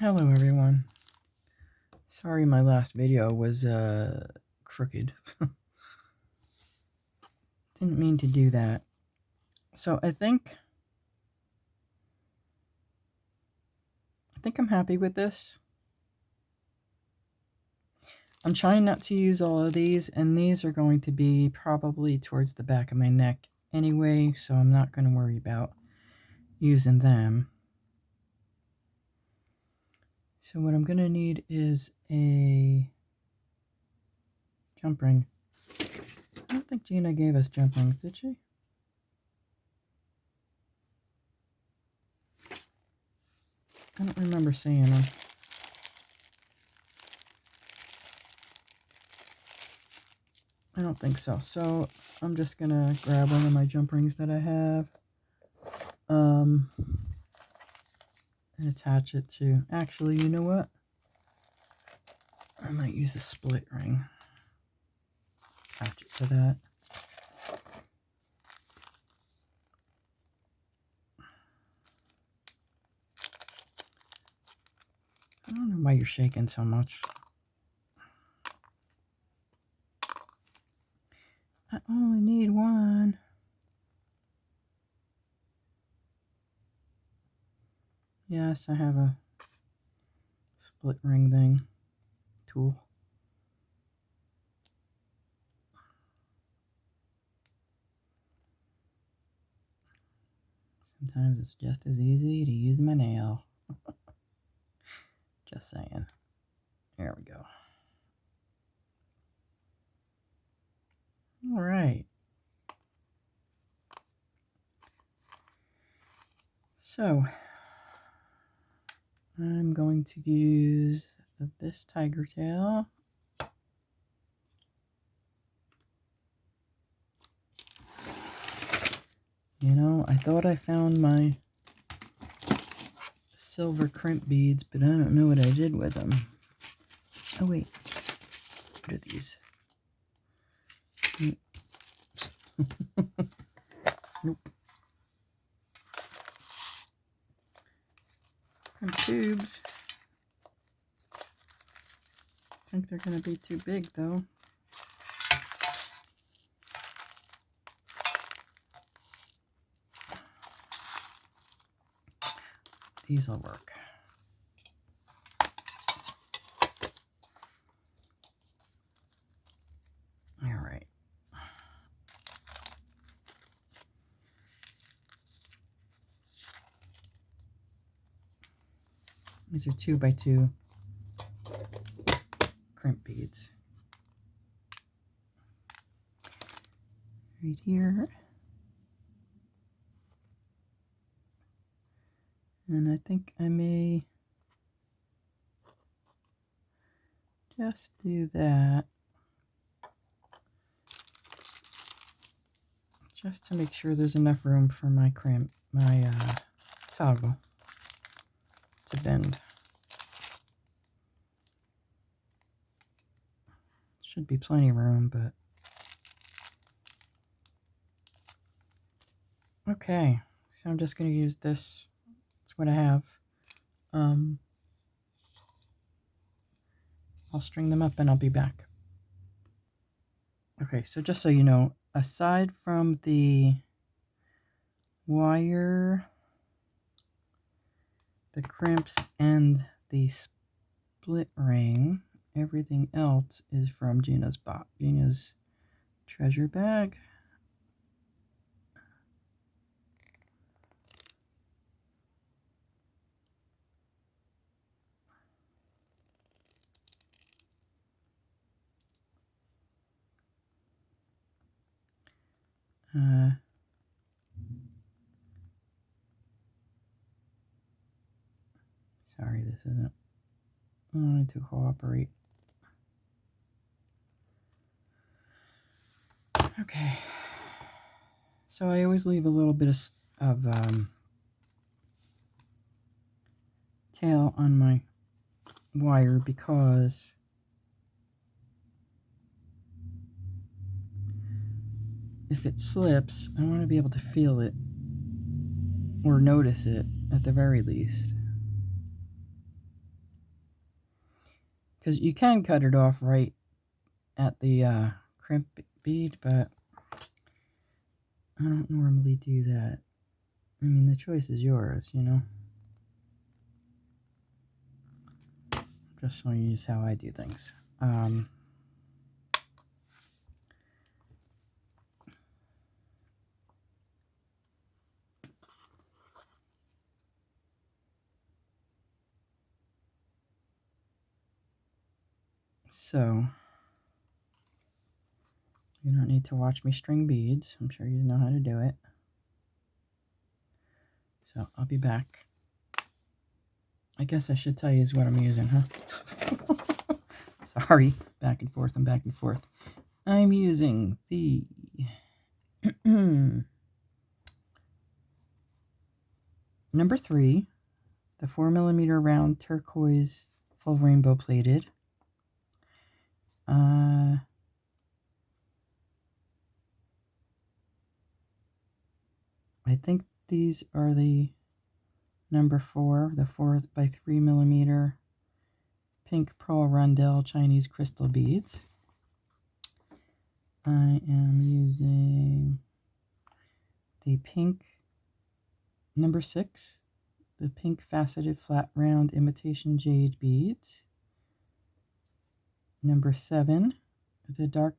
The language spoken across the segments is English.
Hello everyone. Sorry my last video was crooked. Didn't mean to do that. So I think I'm happy with this. I'm trying not to use all of these, and these are going to be probably towards the back of my neck anyway, so I'm not going to worry about using them. So what I'm going to need is a jump ring. I don't think Gina gave us jump rings, did she? I don't remember seeing them. I don't think so. So I'm just gonna grab one of my jump rings that I have, and attach it to. Actually, you know what? I might use a split ring. Attach it to that. I don't know why you're shaking so much. I only need one. Yes, I have a split ring thing tool. Sometimes it's just as easy to use my nail. Just saying. There we go. All right. So I'm going to use this tiger tail. You know, I thought I found my silver crimp beads, but I don't know what I did with them. Oh wait, what are these? Nope. Crimp tubes. I think they're going to be too big though. These will work. All right. These are 2x2 crimp beads. Right here. And I think I may just do that. Just to make sure there's enough room for my toggle to bend. Should be plenty of room, but okay. So I'm just going to use this. That's what I have. I'll string them up and I'll be back. Okay, so just so you know, aside from the wire, the crimps, and the split ring, everything else is from Gina's treasure bag. Sorry, this isn't wanting to cooperate. Okay, so I always leave a little bit of tail on my wire because if it slips, I want to be able to feel it or notice it at the very least. because you can cut it off right at the crimp bead, but I don't normally do that. I mean, the choice is yours, you know. Just showing you how I do things. So, you don't need to watch me string beads. I'm sure you know how to do it. So, I'll be back. I guess I should tell you what I'm using, huh? Sorry, back and forth and back and forth. I'm using the number 3, the 4mm round turquoise full rainbow plated. I think these are the number 4, the 4x3mm pink pearl rondelle Chinese crystal beads. I am using the pink number 6, the pink faceted flat round imitation jade beads. Number 7, the dark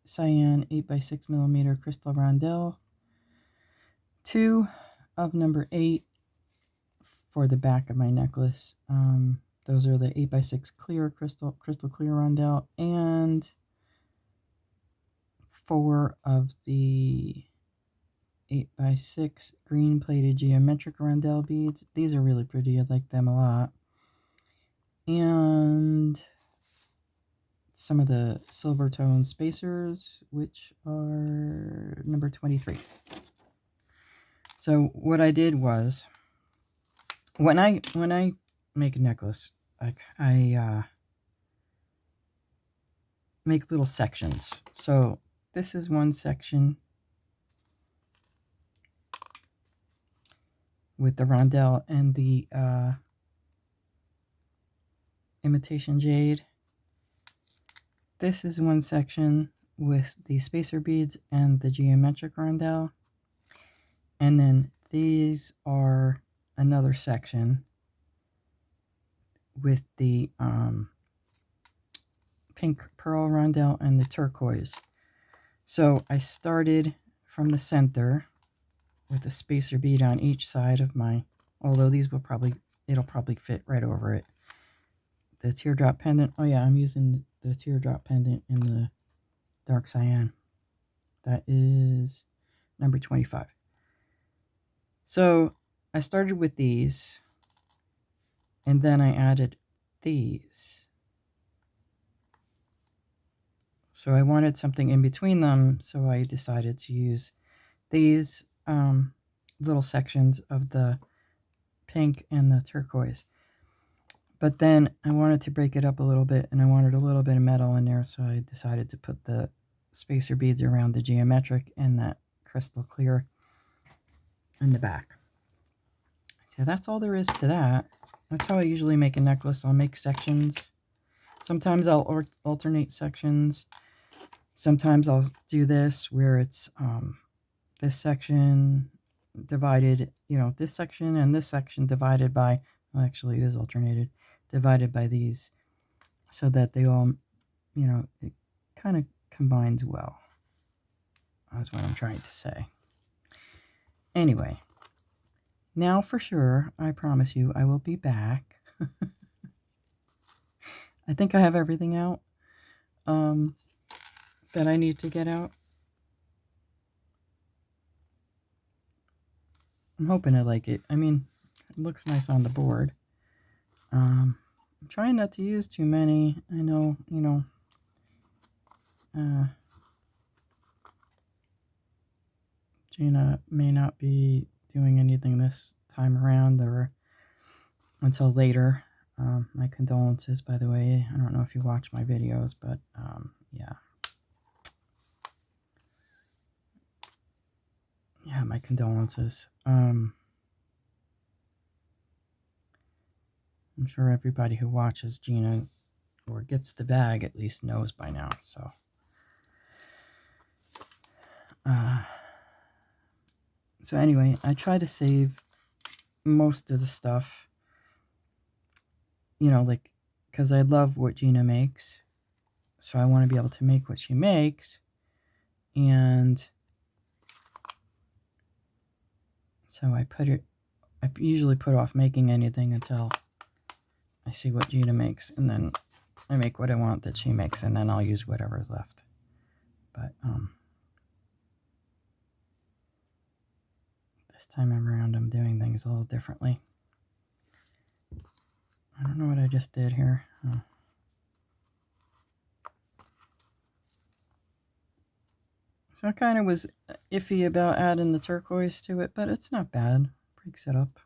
cyan 8x6mm crystal rondelle. 2 of number 8 for the back of my necklace. Those are the 8x6 clear crystal clear rondelle, and 4 of the 8x6 green plated geometric rondelle beads. These are really pretty. I like them a lot. And some of the silver tone spacers, which are number 23. So what I did was, when I make a necklace, I make little sections. So this is one section with the rondelle and the imitation jade. This is one section with the spacer beads and the geometric rondelle. And then these are another section with the pink pearl rondelle and the turquoise. So I started from the center with a spacer bead on each side of my, although these will probably, it'll probably fit right over it. The teardrop pendant, oh yeah, I'm using the teardrop pendant in the dark cyan. That is number 25. So I started with these, and then I added these. So I wanted something in between them, so I decided to use these little sections of the pink and the turquoise. But then I wanted to break it up a little bit, and I wanted a little bit of metal in there, so I decided to put the spacer beads around the geometric and that crystal clear in the back. So that's all there is to that. That's how I usually make a necklace. I'll make sections. Sometimes I'll alternate sections. Sometimes I'll do this where it's this section divided, this section and this section divided by, well, actually it is alternated, divided by these, so that they all, it kind of combines well. That's what I'm trying to say. Anyway, now for sure, I promise you, I will be back. I think I have everything out that I need to get out. I'm hoping I like it. I mean, it looks nice on the board. I'm trying not to use too many. I know, Gina may not be doing anything this time around or until later. My condolences, by the way. I don't know if you watch my videos, but yeah. Yeah, my condolences. I'm sure everybody who watches Gina or gets the bag at least knows by now. So anyway, I try to save most of the stuff, like, because I love what Gina makes, so I want to be able to make what she makes, and so I usually put off making anything until I see what Gina makes, and then I make what I want that she makes, and then I'll use whatever's left. But this time around, I'm doing things a little differently. I don't know what I just did here. So I kind of was iffy about adding the turquoise to it, but it's not bad. Breaks it up.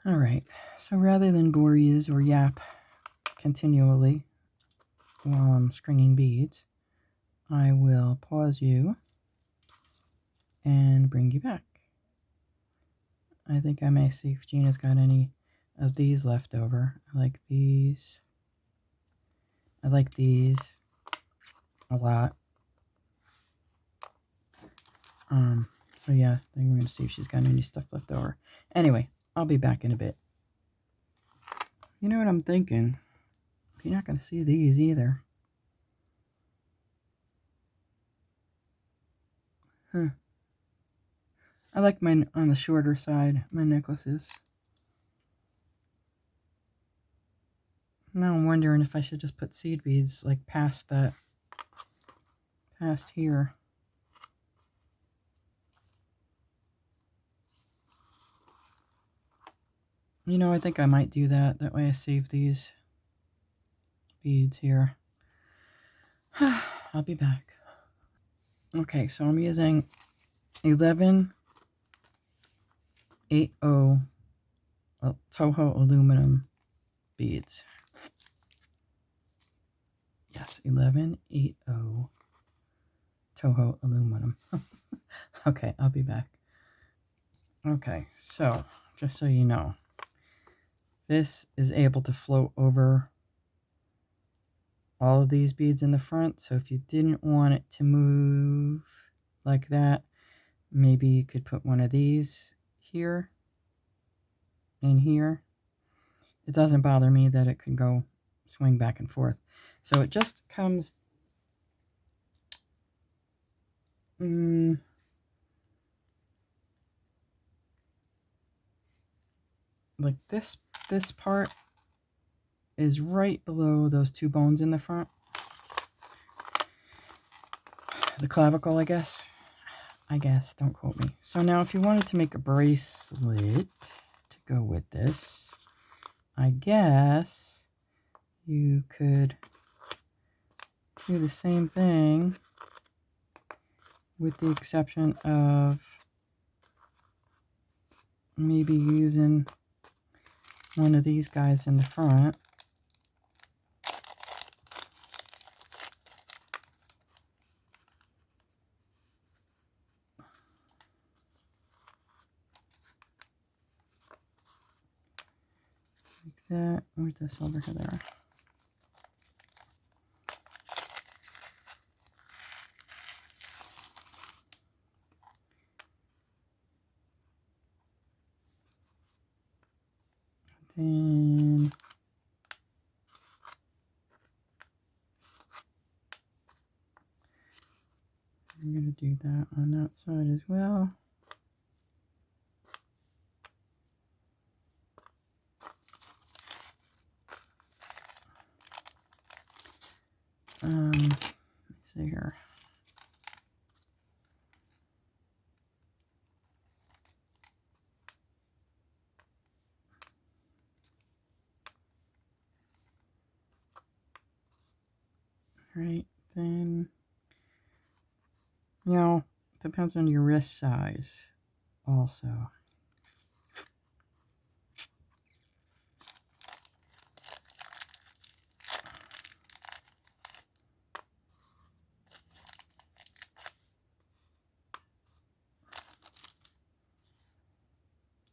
All right, so rather than bore you or yap continually while I'm stringing beads, I will pause you and bring you back. I think I may see if Gina's got any of these left over. I like these. I like these a lot. So yeah, I think we're going to see if she's got any stuff left over. Anyway, I'll be back in a bit. You know what I'm thinking? You're not going to see these either. I like mine on the shorter side, my necklaces. Now I'm wondering if I should just put seed beads like past here. I think I might do that. That way I save these beads here. I'll be back. Okay, so I'm using 1180 Toho aluminum beads. Yes, 1180 Toho aluminum. Okay, I'll be back. Okay, so just so you know, this is able to float over all of these beads in the front. So if you didn't want it to move like that, maybe you could put one of these here and here. It doesn't bother me that it can go swing back and forth. So it just comes like this part is right below those two bones in the front. The clavicle, I guess. Don't quote me. So now if you wanted to make a bracelet to go with this, I guess you could do the same thing with the exception of maybe using one of these guys in the front. Like that. Where's the silver there? Then I'm going to do that on that side as well. Let's see here. Right, then, depends on your wrist size also.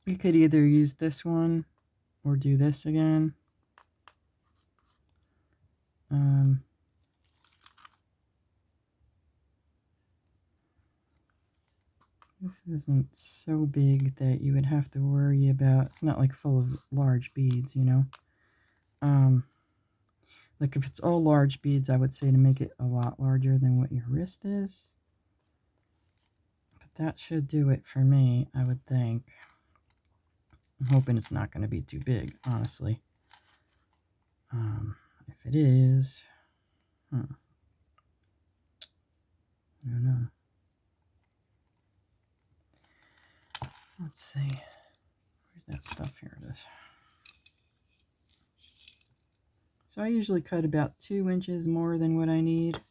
You could either use this one or do this again. This isn't so big that you would have to worry about. It's not like full of large beads, you know. Like if it's all large beads, I would say to make it a lot larger than what your wrist is. But that should do it for me, I would think. I'm hoping it's not going to be too big, honestly. If it is, I don't know. Let's see. Where's that stuff? Here it is. So I usually cut about 2 inches more than what I need.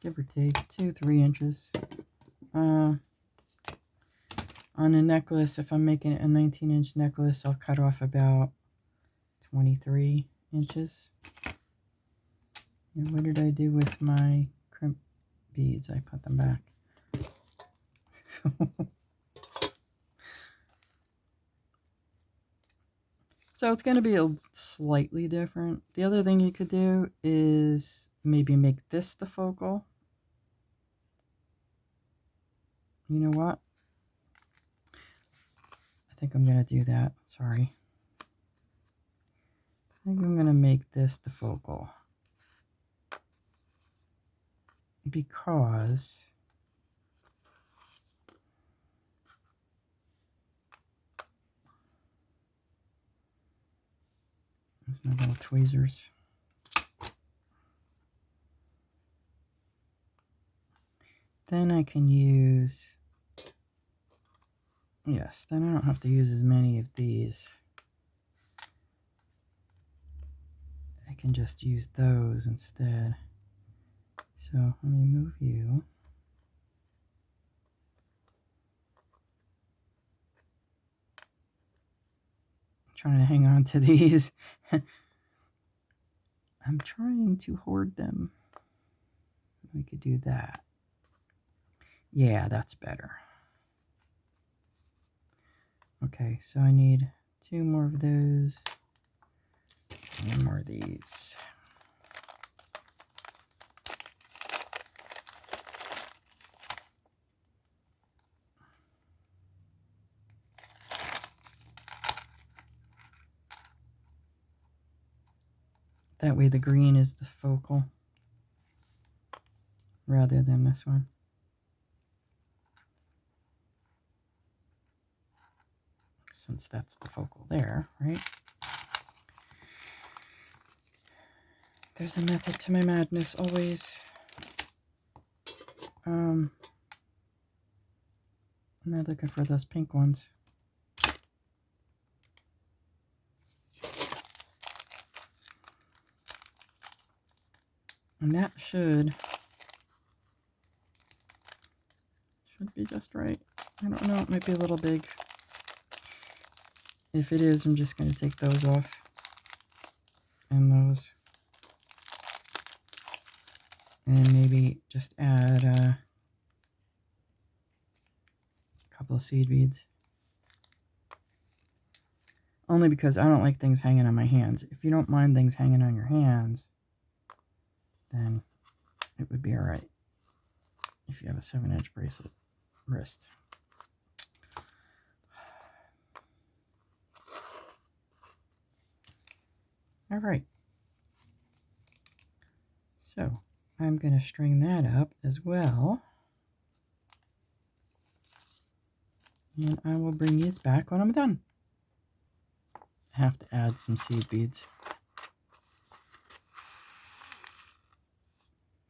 Give or take 2-3 inches. On a necklace, if I'm making it a 19-inch necklace, I'll cut off about 23 inches. And what did I do with my crimp beads? I put them back. So it's going to be a slightly different. The other thing you could do is maybe make this the focal. You know what? I think I'm going to do that. Sorry. I think I'm going to make this the focal. Because there's my little tweezers. Then I can use, yes, then I don't have to use as many of these. I can just use those instead. So let me move you. I'm trying to hang on to these. I'm trying to hoard them. We could do that. Yeah, that's better. Okay, so I need 2 more of those. 1 more of these. That way the green is the focal rather than this one. Since that's the focal there, right? There's a method to my madness, always. I'm not looking for those pink ones. And that should be just right. I don't know, it might be a little big. If it is, I'm just going to take those off. And those. And maybe just add a couple of seed beads. Only because I don't like things hanging on my hands. If you don't mind things hanging on your hands, then it would be alright. If you have a 7-inch bracelet wrist. Alright. So, I'm going to string that up as well. And I will bring these back when I'm done. I have to add some seed beads.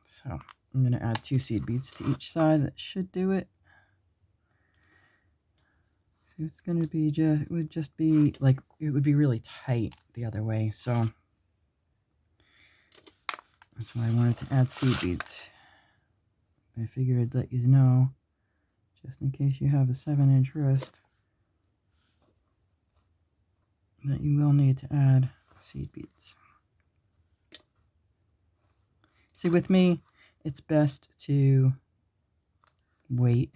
So, I'm going to add 2 seed beads to each side. That should do it. It's going to be just, it would just be like, it would be really tight the other way. So, that's why I wanted to add seed beads. I figured I'd let you know, just in case you have a 7-inch wrist, that you will need to add seed beads. See, with me, it's best to wait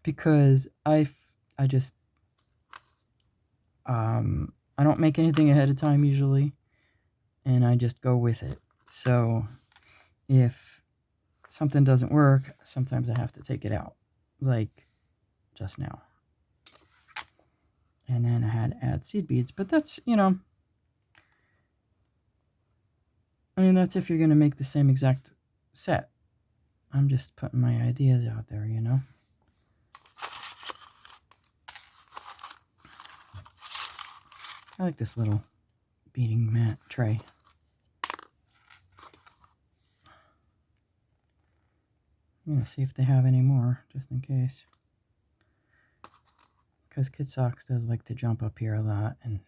because I just I don't make anything ahead of time usually, and I just go with it. So if something doesn't work, sometimes I have to take it out, like just now. And then I had to add seed beads, but that's, I mean, that's if you're going to make the same exact set. I'm just putting my ideas out there, I like this little beading mat tray. I'm going to see if they have any more, just in case. Because Kid Socks does like to jump up here a lot, and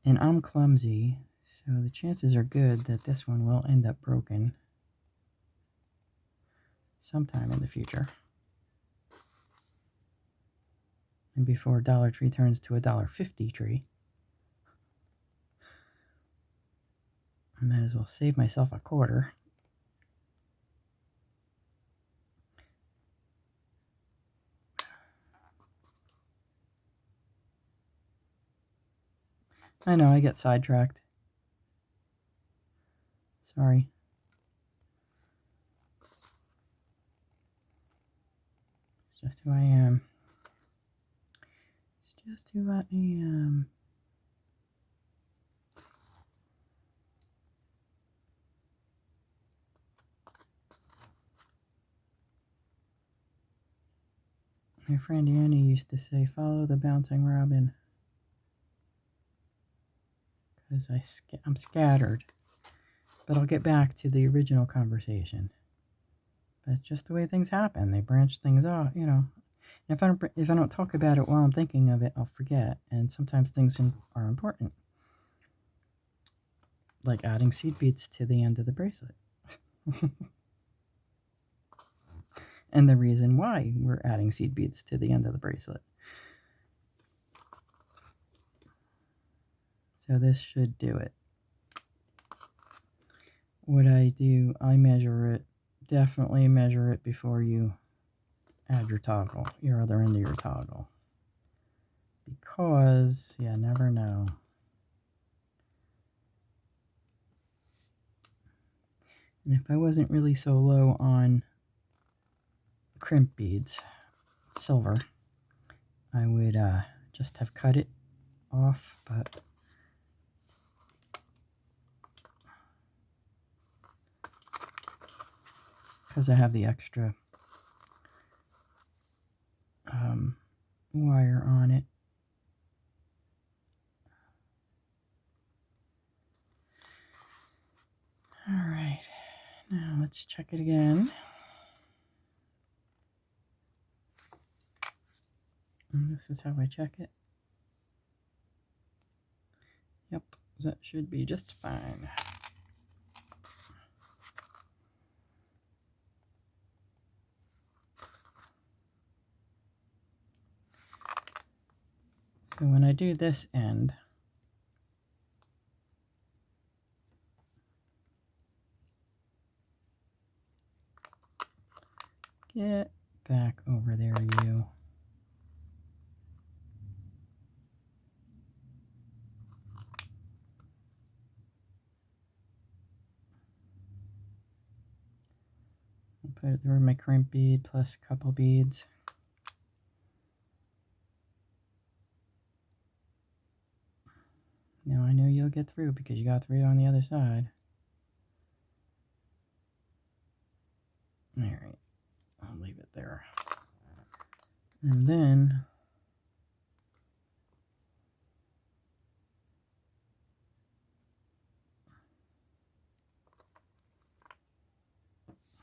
I'm clumsy, so the chances are good that this one will end up broken sometime in the future. And before Dollar Tree turns to a $1.50 tree, I might as well save myself a quarter. I know, I get sidetracked. Sorry. It's just who I am. It's just who I am. My friend Annie used to say, follow the bouncing robin. Because I'm scattered. But I'll get back to the original conversation. But it's just the way things happen. They branch things off, And if I don't talk about it while I'm thinking of it, I'll forget. And sometimes things are important. Like adding seed beads to the end of the bracelet. And the reason why we're adding seed beads to the end of the bracelet. So this should do it. What I do, I measure it. Definitely measure it before you add your toggle, your other end of your toggle. Because you never know. And if I wasn't really so low on crimp beads, silver, I would just have cut it off, but because I have the extra wire on it. All right, now let's check it again. And this is how I check it. Yep, that should be just fine. So when I do this end, get back over there, you. I'll put it through my crimp bead plus a couple beads. Now I know you'll get through because you got through on the other side. Alright, I'll leave it there. And then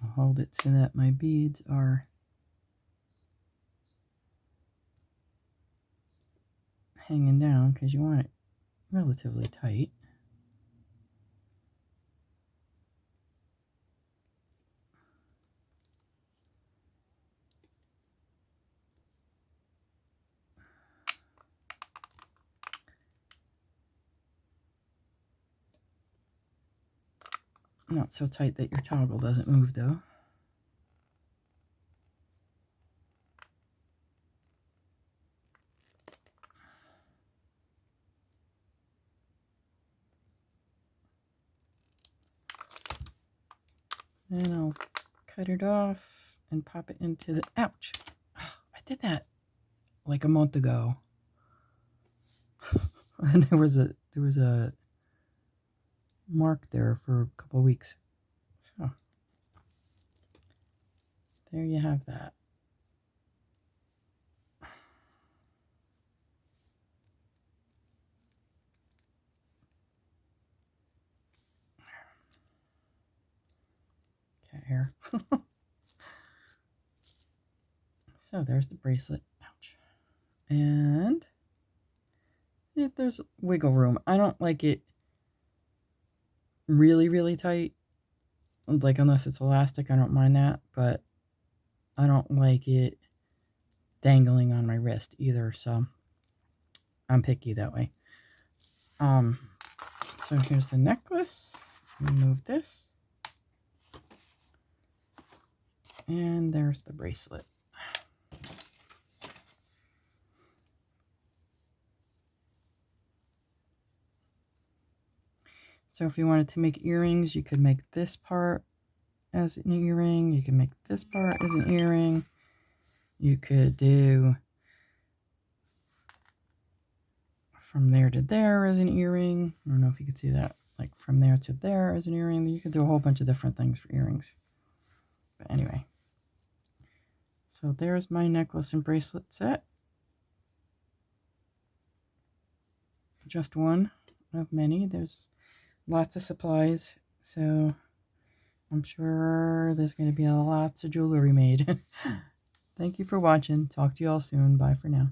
I'll hold it so that my beads are hanging down because you want it relatively tight. Not so tight that your toggle doesn't move though. And I'll cut it off and pop it into the, ouch. I did that like a month ago. And there was a mark there for a couple of weeks. So there you have that. Cat hair. So there's the bracelet. Ouch. And there's wiggle room. I don't like it really, really tight. Like, unless it's elastic, I don't mind that. But I don't like it dangling on my wrist either. So I'm picky that way. So here's the necklace. Remove this. And there's the bracelet. So if you wanted to make earrings, you could make this part as an earring. You can make this part as an earring. You could do from there to there as an earring. I don't know if you could see that. Like from there to there as an earring. You could do a whole bunch of different things for earrings. But anyway. So there's my necklace and bracelet set. Just one of many. There's lots of supplies. So I'm sure there's going to be lots of jewelry made. Thank you for watching. Talk to you all soon. Bye for now.